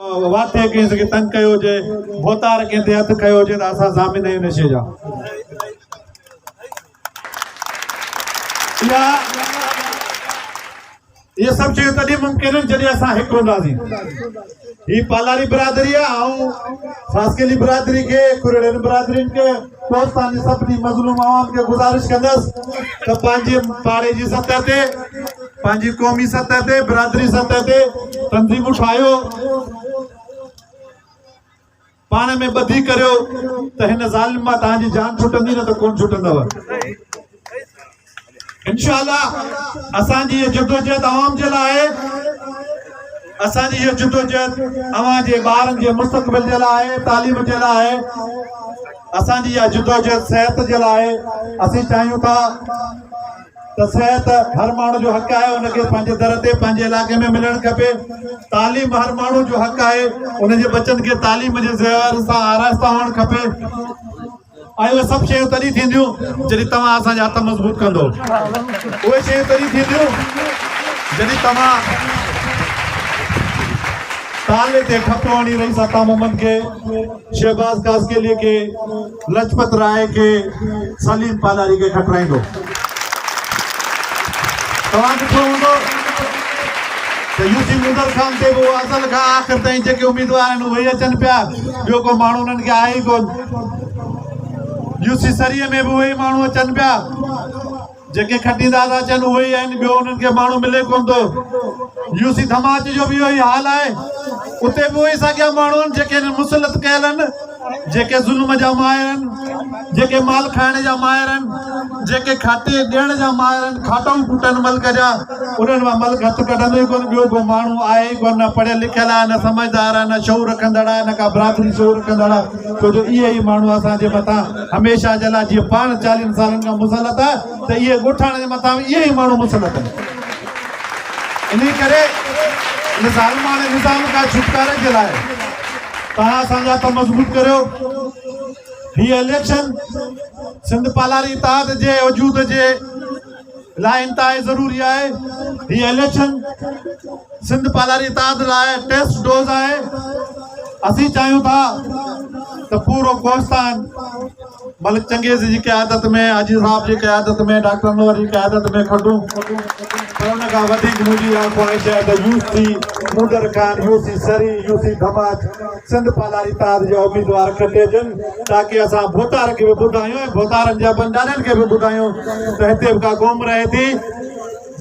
वाथे कंहिंखे तंग कयो हुजे, भोतार कंहिं हथ कयो हुजे त असां ज़ामिन आहियूं नशे जा। ये सब शयूं तॾहिं मुमकिन आहिनि जॾहिं असां हिकु हूंदासीं। ही पालारी बिरादरी आहे ऐं फास्केली बिरादरी खे, कुरड़नि बिरादरियुनि खे, कोस्तानी सभिनी मज़लूम आवाम खे गुज़ारिश कंदसि त पंहिंजे पाड़े जी सतह ते, पंहिंजी क़ौमी सतह ते, बिरादरी सतह ते तंज़ीमूं ठाहियो, पाण में ॿधी करियो त हिन ज़ालिम मां तव्हांजी जान छुटंदी न त कोन छुटंदव। इंशाअल्लाह असांजी ये जदोजहद आवाम जे लाइ आहे, असांजी ये जदोजहद अवां जे ॿारनि जे मुस्तक़बिल जे लाइ आहे, तालीम जे लाइ आहे, असांजी इहा जदोजहद सिहत जे लाइ आहे। असीं चाहियूं था त सिहत हर माण्हू जो हक़ आहे, उनखे पंहिंजे दर ते पंहिंजे इलाइक़े में मिलणु खपे। तालीम हर माण्हू जो हक़ आहे, उनजे बचनि खे तालीम जे ज़रिए सां आरास्ता हुअणु खपे। उहे सभु शयूं तॾहिं थींदियूं जॾहिं तव्हां असांजा हथ मज़बूत कंदो। उहे शयूं तॾहिं थींदियूं जॾहिं तव्हां ताले ते ठपो हणी रईस अता मोहम्मद खे, शहबाज कासकेली खे, लजपत राय खे, सलीम पालारी खे खटराईंदो। तव्हां ॾिठो हूंदो त यूसी मुदर खान ते बि असल खां आख़िर ताईं जेके उम्मीदवार आहिनि उहे अचनि पिया, ॿियो को माण्हू उन्हनि खे आहे ई कोन। यूसी सरीअ में बि उहे ई माण्हू अचनि पिया, जेके खटींदा था अचनि उहे ई आहिनि, ॿियो उन्हनि खे माण्हू मिले कोन थो। यूसी धमाच जो बि इहो ई हाल आहे, उते बि उहे साॻिया माण्हू आहिनि जेके मुसलत कयल आहिनि, जेके ज़ुल्म जा माहिर आहिनि, जेके माल खाइण जा माहिर आहिनि, जेके खाटे ॾियण जा माहिर आहिनि, खाटऊं फूटनि मल्क जा, उन्हनि मां मल्क हथु कढंदो ई कोन। ॿियो को माण्हू आहे ई कोन, न पढ़ियल लिखियल आहे, न समझदार आहे, न शऊर रखंदड़ आहे, न का बिरादरी शऊर रखंदड़ आहे। छो जो इहे ई माण्हू असांजे मथां हमेशह जे लाइ, जीअं पाण 40 सालनि खां मुसलत आहे, त इहे ॻोठाणे जे मथां इहे ई माण्हू मुसलत आहिनि। इन करे ज़ालिमाने निज़ाम खां छुटकारे जे लाइ तव्हां असांजा हथ मज़बूत करियो। हीअ इलेक्शन सिंध पालारी इत्तेहाद जे वजूद जे लाइ इंतहाई ज़रूरी आहे। हीअ इलेक्शन सिंध पालारी इत्तेहाद लाइ टेस्ट डोज़ आहे। असीं चाहियूं था त पूरो कोस्तान मलिक चंगेज़ जी क़यादत में, हाजी साहब जी क़यादत में, डॉक्टर अनवर जी क़यादत में खटूं। पर उन खां वधीक मुंहिंजी इहा ख़्वाहिश आहे त यूसी मुदर खान, यूसी सरी, यूसी धमाच सिंध पालारी इत्तेहाद जा उम्मीदवार खटे अचनि, ताकी असां भोतार खे बि ॿुधायूं ऐं भोतारनि जा पंजाननि खे बि ॿुधायूं त हिते बि का क़ौम रहे थी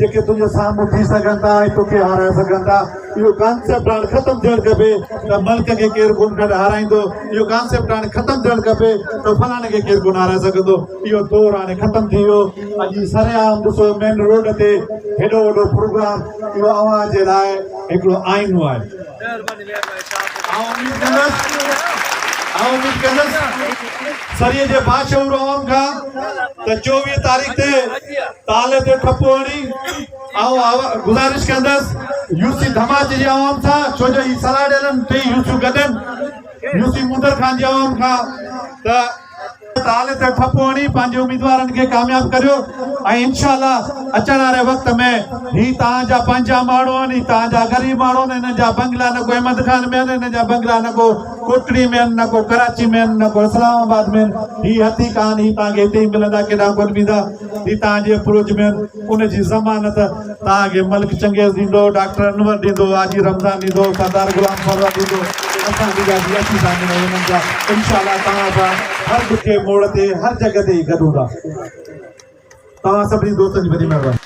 जेके तुंहिंजे साम्हूं थी सघनि था ऐं तोखे हाराए सघनि था। इहो कॉन्सेप्ट हाणे ख़तमु थियणु खपे त मल्क खे केरु कोन हाराईंदो। इहो कॉन्सेप्ट हाणे ख़तमु थियणु खपे त फलाणे खे केरु कोन हाराए सघंदो। इहो दौरु हाणे ख़तमु थी वियो। अॼु सरेआम ॾिसो मेन रोड ते हेॾो वॾो प्रोग्राम, इहो अवां जे लाइ हिकिड़ो आईनो आहे। उम्मीद कंदुसि सरीअ जे बाशऊर आवाम खां त 24 तारीख़ ते ताले ते ठपो हणी गुज़ारिश कंदुसि यूसी धमाच जी आवाम सां, छो जो ही सलाह ॾियनि टे यूसियूं गॾनि यूसी मुदर खान जी आवाम खां त ताले ते ठपो हणी पंहिंजे उम्मीदवारनि खे कामयाब करियो। ऐं इंशाअल्लाह अचण वारे वक़्त में ही तव्हांजा पंहिंजा माण्हू आहिनि, ही तव्हांजा ग़रीब माण्हू आहिनि। हिन जा बंगला न को अहमद खान में आहिनि, हिन जा बंगला न को कोटड़ी में आहिनि, न को कराची में आहिनि, न को इस्लामाबाद में आहिनि। ही हथी कान, ही तव्हांखे हिते ई मिलंदा, केॾांहुं कोन वेंदा। ही तव्हांजे अप्रोच में आहिनि। उनजी ज़मानत तव्हांखे मलिक चंगेज़ ॾींदो, डॉक्टर अनवर ॾींदो, हाजी रमज़ान ॾींदो, सरदार गुलाम फरवर ॾींदो। इंशाअल्लाह तव्हां सां हर ॾुखे मोड़ ते, हर जॻह ते ई गॾु हूंदा। तव्हां सभिनी दोस्तनि जी वॾी महिरबानी।